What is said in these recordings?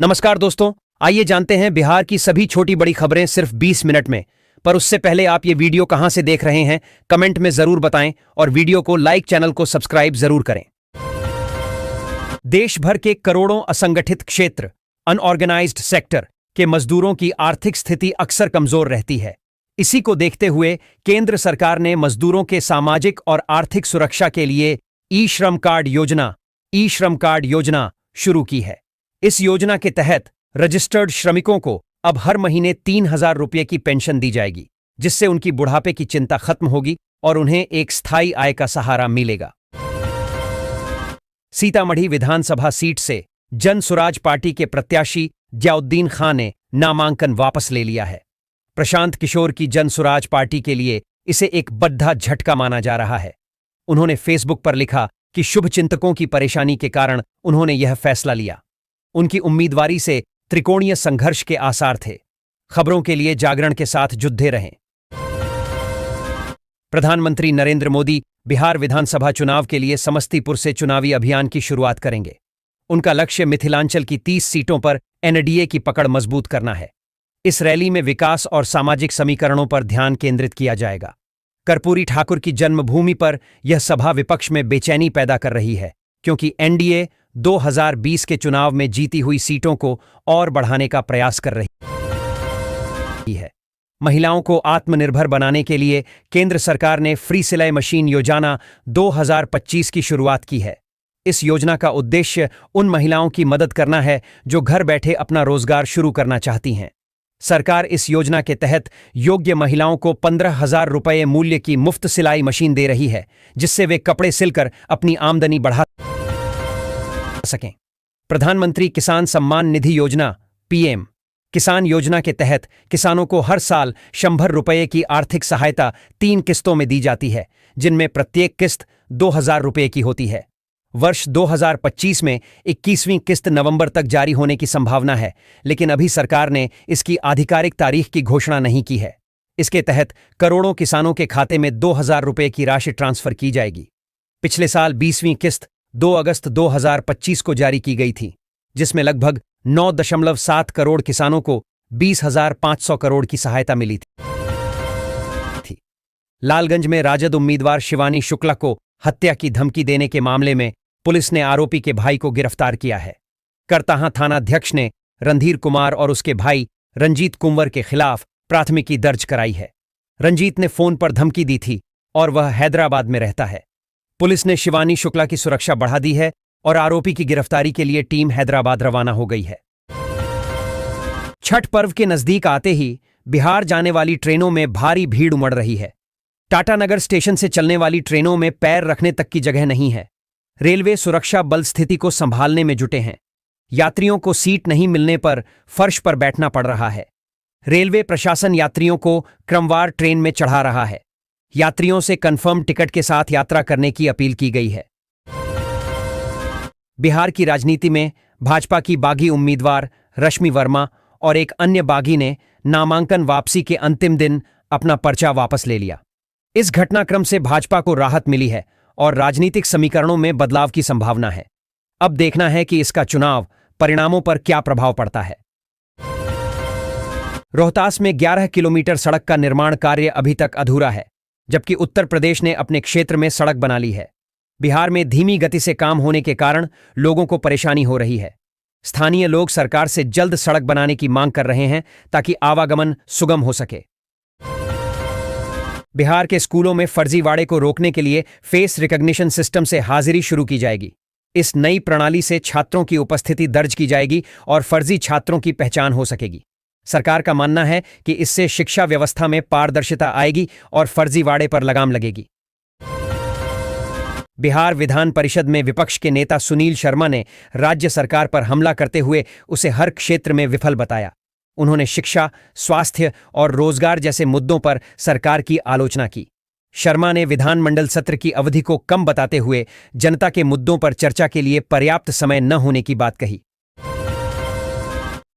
नमस्कार दोस्तों, आइए जानते हैं बिहार की सभी छोटी बड़ी खबरें सिर्फ 20 मिनट में। पर उससे पहले आप ये वीडियो कहां से देख रहे हैं कमेंट में जरूर बताएं और वीडियो को लाइक, चैनल को सब्सक्राइब जरूर करें। देश भर के करोड़ों असंगठित क्षेत्र अनऑर्गेनाइज्ड सेक्टर के मजदूरों की आर्थिक स्थिति अक्सर कमजोर रहती है। इसी को देखते हुए केंद्र सरकार ने मजदूरों के सामाजिक और आर्थिक सुरक्षा के लिए ई श्रम कार्ड योजना शुरू की है। इस योजना के तहत रजिस्टर्ड श्रमिकों को अब हर महीने 3,000 रुपये की पेंशन दी जाएगी, जिससे उनकी बुढ़ापे की चिंता खत्म होगी और उन्हें एक स्थायी आय का सहारा मिलेगा। सीतामढ़ी विधानसभा सीट से जन सुराज पार्टी के प्रत्याशी जियाउद्दीन खान ने नामांकन वापस ले लिया है। प्रशांत किशोर की जन सुराज पार्टी के लिए इसे एक बड़ा झटका माना जा रहा है। उन्होंने फेसबुक पर लिखा कि शुभचिंतकों की परेशानी के कारण उन्होंने यह फैसला लिया। उनकी उम्मीदवारी से त्रिकोणीय संघर्ष के आसार थे। खबरों के लिए जागरण के साथ जुड़े रहें। प्रधानमंत्री नरेंद्र मोदी बिहार विधानसभा चुनाव के लिए समस्तीपुर से चुनावी अभियान की शुरुआत करेंगे। उनका लक्ष्य मिथिलांचल की 30 सीटों पर एनडीए की पकड़ मजबूत करना है। इस रैली में विकास और सामाजिक समीकरणों पर ध्यान केंद्रित किया जाएगा। कर्पूरी ठाकुर की जन्मभूमि पर यह सभा विपक्ष में बेचैनी पैदा कर रही है, क्योंकि एनडीए 2020 के चुनाव में जीती हुई सीटों को और बढ़ाने का प्रयास कर रही है। महिलाओं को आत्मनिर्भर बनाने के लिए केंद्र सरकार ने फ्री सिलाई मशीन योजना 2025 की शुरुआत की है। इस योजना का उद्देश्य उन महिलाओं की मदद करना है जो घर बैठे अपना रोजगार शुरू करना चाहती हैं। सरकार इस योजना के तहत योग्य महिलाओं को 15,000 रुपये मूल्य की मुफ्त सिलाई मशीन दे रही है, जिससे वे कपड़े सिलकर अपनी आमदनी बढ़ा सकें। प्रधानमंत्री किसान सम्मान निधि योजना पीएम किसान योजना के तहत किसानों को हर साल 100 रुपये की आर्थिक सहायता 3 किस्तों में दी जाती है, जिनमें प्रत्येक किस्त 2,000 रुपये की होती है। वर्ष 2025 में 21वीं किस्त नवंबर तक जारी होने की संभावना है, लेकिन अभी सरकार ने इसकी आधिकारिक तारीख की घोषणा नहीं की है। इसके तहत करोड़ों किसानों के खाते में 2,000 रुपये की राशि ट्रांसफर की जाएगी। पिछले साल 20वीं किस्त 2 अगस्त 2025 को जारी की गई थी, जिसमें लगभग 9.7 करोड़ किसानों को 20,500 करोड़ की सहायता मिली थी। लालगंज में राजद उम्मीदवार शिवानी शुक्ला को हत्या की धमकी देने के मामले में पुलिस ने आरोपी के भाई को गिरफ्तार किया है। करताहां थानाध्यक्ष ने रणधीर कुमार और उसके भाई रंजीत कुंवर के खिलाफ प्राथमिकी दर्ज कराई है। रंजीत ने फोन पर धमकी दी थी और वह हैदराबाद में रहता है। पुलिस ने शिवानी शुक्ला की सुरक्षा बढ़ा दी है और आरोपी की गिरफ्तारी के लिए टीम हैदराबाद रवाना हो गई है। छठ पर्व के नजदीक आते ही बिहार जाने वाली ट्रेनों में भारी भीड़ उमड़ रही है। टाटानगर स्टेशन से चलने वाली ट्रेनों में पैर रखने तक की जगह नहीं है। रेलवे सुरक्षा बल स्थिति को संभालने में जुटे हैं। यात्रियों को सीट नहीं मिलने पर फर्श पर बैठना पड़ रहा है। रेलवे प्रशासन यात्रियों को क्रमवार ट्रेन में चढ़ा रहा है। यात्रियों से कंफर्म टिकट के साथ यात्रा करने की अपील की गई है। बिहार की राजनीति में भाजपा की बागी उम्मीदवार रश्मि वर्मा और एक अन्य बागी ने नामांकन वापसी के अंतिम दिन अपना पर्चा वापस ले लिया। इस घटनाक्रम से भाजपा को राहत मिली है और राजनीतिक समीकरणों में बदलाव की संभावना है। अब देखना है कि इसका चुनाव परिणामों पर क्या प्रभाव पड़ता है। रोहतास में 11 किलोमीटर सड़क का निर्माण कार्य अभी तक अधूरा है, जबकि उत्तर प्रदेश ने अपने क्षेत्र में सड़क बना ली है। बिहार में धीमी गति से काम होने के कारण लोगों को परेशानी हो रही है। स्थानीय लोग सरकार से जल्द सड़क बनाने की मांग कर रहे हैं ताकि आवागमन सुगम हो सके। बिहार के स्कूलों में फर्जीवाड़े को रोकने के लिए फेस रिकॉग्निशन सिस्टम से हाजिरी शुरू की जाएगी। इस नई प्रणाली से छात्रों की उपस्थिति दर्ज की जाएगी और फर्जी छात्रों की पहचान हो सकेगी। सरकार का मानना है कि इससे शिक्षा व्यवस्था में पारदर्शिता आएगी और फर्जीवाड़े पर लगाम लगेगी। बिहार विधान परिषद में विपक्ष के नेता सुनील शर्मा ने राज्य सरकार पर हमला करते हुए उसे हर क्षेत्र में विफल बताया। उन्होंने शिक्षा, स्वास्थ्य और रोजगार जैसे मुद्दों पर सरकार की आलोचना की। शर्मा ने विधानमंडल सत्र की अवधि को कम बताते हुए जनता के मुद्दों पर चर्चा के लिए पर्याप्त समय न होने की बात कही।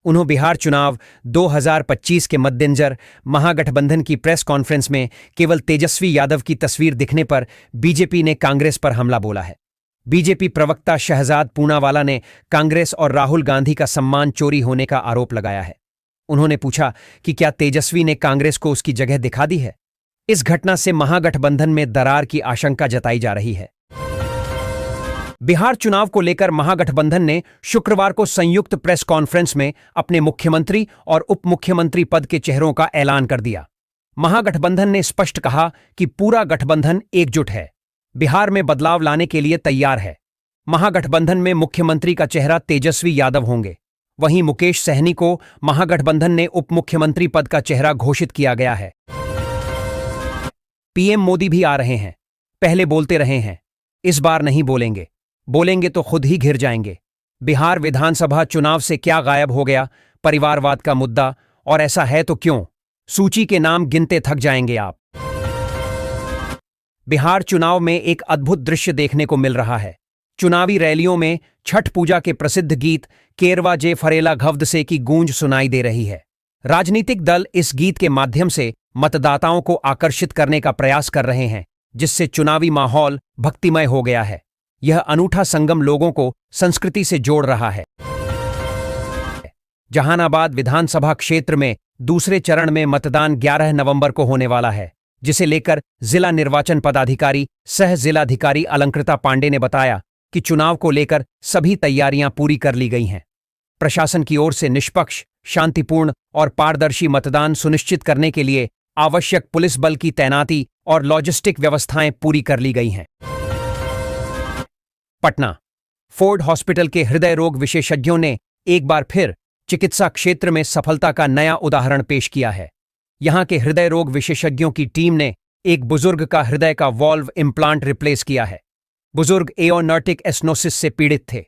उन्होंने बिहार चुनाव 2025 के मद्देनजर महागठबंधन की प्रेस कॉन्फ्रेंस में केवल तेजस्वी यादव की तस्वीर दिखने पर बीजेपी ने कांग्रेस पर हमला बोला है। बीजेपी प्रवक्ता शहजाद पूनावाला ने कांग्रेस और राहुल गांधी का सम्मान चोरी होने का आरोप लगाया है। उन्होंने पूछा कि क्या तेजस्वी ने कांग्रेस को उसकी जगह दिखा दी है। इस घटना से महागठबंधन में दरार की आशंका जताई जा रही है। बिहार चुनाव को लेकर महागठबंधन ने शुक्रवार को संयुक्त प्रेस कॉन्फ्रेंस में अपने मुख्यमंत्री और उप मुख्यमंत्री पद के चेहरों का ऐलान कर दिया। महागठबंधन ने स्पष्ट कहा कि पूरा गठबंधन एकजुट है, बिहार में बदलाव लाने के लिए तैयार है। महागठबंधन में मुख्यमंत्री का चेहरा तेजस्वी यादव होंगे। वहीं मुकेश सहनी को महागठबंधन ने उप मुख्यमंत्री पद का चेहरा घोषित किया गया है। पीएम मोदी भी आ रहे हैं। पहले बोलते रहे हैं, इस बार नहीं बोलेंगे, बोलेंगे तो खुद ही घिर जाएंगे। बिहार विधानसभा चुनाव से क्या गायब हो गया परिवारवाद का मुद्दा, और ऐसा है तो क्यों? सूची के नाम गिनते थक जाएंगे आप। बिहार चुनाव में एक अद्भुत दृश्य देखने को मिल रहा है। चुनावी रैलियों में छठ पूजा के प्रसिद्ध गीत केरवा जे फरेला घवद से की गूंज सुनाई दे रही है। राजनीतिक दल इस गीत के माध्यम से मतदाताओं को आकर्षित करने का प्रयास कर रहे हैं, जिससे चुनावी माहौल भक्तिमय हो गया है। यह अनूठा संगम लोगों को संस्कृति से जोड़ रहा है। जहानाबाद विधानसभा क्षेत्र में दूसरे चरण में मतदान 11 नवंबर को होने वाला है, जिसे लेकर जिला निर्वाचन पदाधिकारी सह जिलाधिकारी अलंकृता पांडे ने बताया कि चुनाव को लेकर सभी तैयारियां पूरी कर ली गई हैं। प्रशासन की ओर से निष्पक्ष, शांतिपूर्ण और पारदर्शी मतदान सुनिश्चित करने के लिए आवश्यक पुलिस बल की तैनाती और लॉजिस्टिक व्यवस्थाएं पूरी कर ली गई हैं। पटना फोर्ड हॉस्पिटल के हृदय रोग विशेषज्ञों ने एक बार फिर चिकित्सा क्षेत्र में सफलता का नया उदाहरण पेश किया है। यहां के हृदय रोग विशेषज्ञों की टीम ने एक बुजुर्ग का हृदय का वॉल्व इम्प्लांट रिप्लेस किया है। बुजुर्ग एओनर्टिक एस्नोसिस से पीड़ित थे।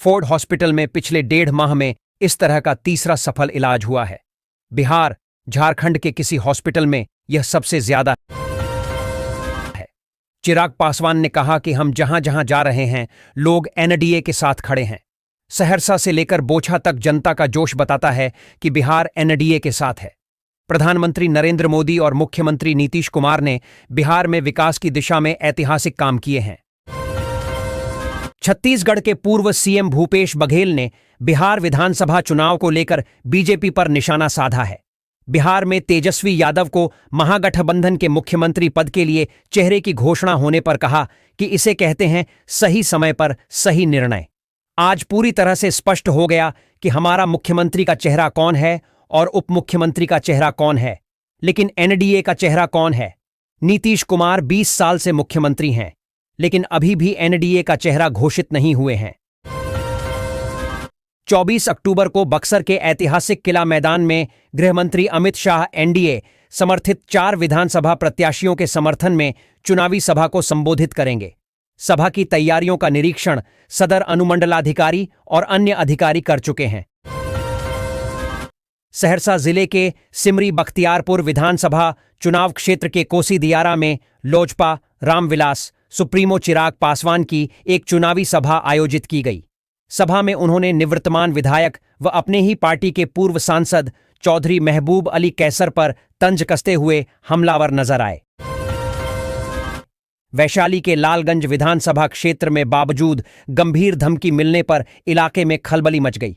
फोर्ड हॉस्पिटल में पिछले 1.5 माह में इस तरह का तीसरा सफल इलाज हुआ है। बिहार, झारखंड के किसी हॉस्पिटल में यह सबसे ज्यादा है। चिराग पासवान ने कहा कि हम जहां जहां जा रहे हैं, लोग एनडीए के साथ खड़े हैं। सहरसा से लेकर बोछा तक जनता का जोश बताता है कि बिहार एनडीए के साथ है। प्रधानमंत्री नरेंद्र मोदी और मुख्यमंत्री नीतीश कुमार ने बिहार में विकास की दिशा में ऐतिहासिक काम किए हैं। छत्तीसगढ़ के पूर्व सीएम भूपेश बघेल ने बिहार विधानसभा चुनाव को लेकर बीजेपी पर निशाना साधा है। बिहार में तेजस्वी यादव को महागठबंधन के मुख्यमंत्री पद के लिए चेहरे की घोषणा होने पर कहा कि इसे कहते हैं सही समय पर सही निर्णय। आज पूरी तरह से स्पष्ट हो गया कि हमारा मुख्यमंत्री का चेहरा कौन है और उप मुख्यमंत्री का चेहरा कौन है, लेकिन एनडीए का चेहरा कौन है। नीतीश कुमार 20 साल से मुख्यमंत्री हैं, लेकिन अभी भी एनडीए का चेहरा घोषित नहीं हुए हैं। 24 अक्टूबर को बक्सर के ऐतिहासिक किला मैदान में गृहमंत्री अमित शाह एनडीए समर्थित 4 विधानसभा प्रत्याशियों के समर्थन में चुनावी सभा को संबोधित करेंगे। सभा की तैयारियों का निरीक्षण सदर अनुमंडलाधिकारी और अन्य अधिकारी कर चुके हैं। सहरसा जिले के सिमरी बख्तियारपुर विधानसभा चुनाव क्षेत्र के कोसी दियारा में लोजपा रामविलास सुप्रीमो चिराग पासवान की एक चुनावी सभा आयोजित की गई। सभा में उन्होंने निवर्तमान विधायक व अपने ही पार्टी के पूर्व सांसद चौधरी महबूब अली कैसर पर तंज कसते हुए हमलावर नजर आए। वैशाली के लालगंज विधानसभा क्षेत्र में बावजूद गंभीर धमकी मिलने पर इलाके में खलबली मच गई।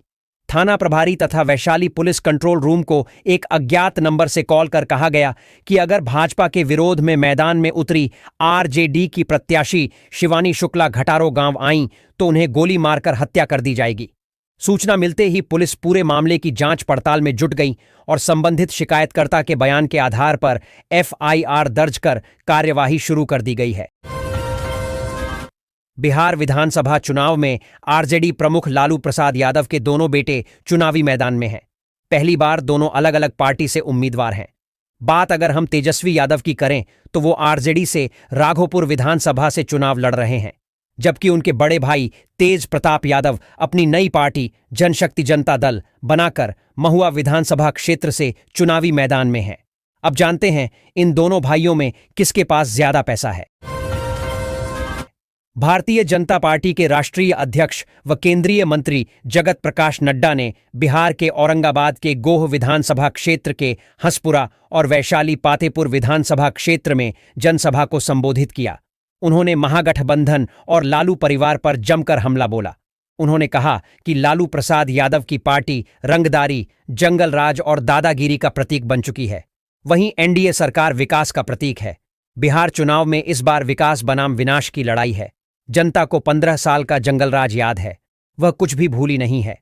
थाना प्रभारी तथा वैशाली पुलिस कंट्रोल रूम को एक अज्ञात नंबर से कॉल कर कहा गया कि अगर भाजपा के विरोध में मैदान में उतरी आरजेडी की प्रत्याशी शिवानी शुक्ला घटारो गांव आईं तो उन्हें गोली मारकर हत्या कर दी जाएगी। सूचना मिलते ही पुलिस पूरे मामले की जांच पड़ताल में जुट गई और संबंधित शिकायतकर्ता के बयान के आधार पर एफआईआर दर्ज कर कार्यवाही शुरू कर दी गई है। बिहार विधानसभा चुनाव में आरजेडी प्रमुख लालू प्रसाद यादव के दोनों बेटे चुनावी मैदान में हैं। पहली बार दोनों अलग अलग पार्टी से उम्मीदवार हैं। बात अगर हम तेजस्वी यादव की करें तो वो आरजेडी से राघोपुर विधानसभा से चुनाव लड़ रहे हैं, जबकि उनके बड़े भाई तेज प्रताप यादव अपनी नई पार्टी जनशक्ति जनता दल बनाकर महुआ विधानसभा क्षेत्र से चुनावी मैदान में हैं। अब जानते हैं इन दोनों भाइयों में किसके पास ज्यादा पैसा है। भारतीय जनता पार्टी के राष्ट्रीय अध्यक्ष व केंद्रीय मंत्री जगत प्रकाश नड्डा ने बिहार के औरंगाबाद के गोह विधानसभा क्षेत्र के हंसपुरा और वैशाली पातेपुर विधानसभा क्षेत्र में जनसभा को संबोधित किया। उन्होंने महागठबंधन और लालू परिवार पर जमकर हमला बोला। उन्होंने कहा कि लालू प्रसाद यादव की पार्टी रंगदारी, जंगल राज और दादागिरी का प्रतीक बन चुकी है। वहीं एनडीए सरकार विकास का प्रतीक है। बिहार चुनाव में इस बार विकास बनाम विनाश की लड़ाई है। जनता को 15 साल का जंगल राज याद है। वह कुछ भी भूली नहीं है।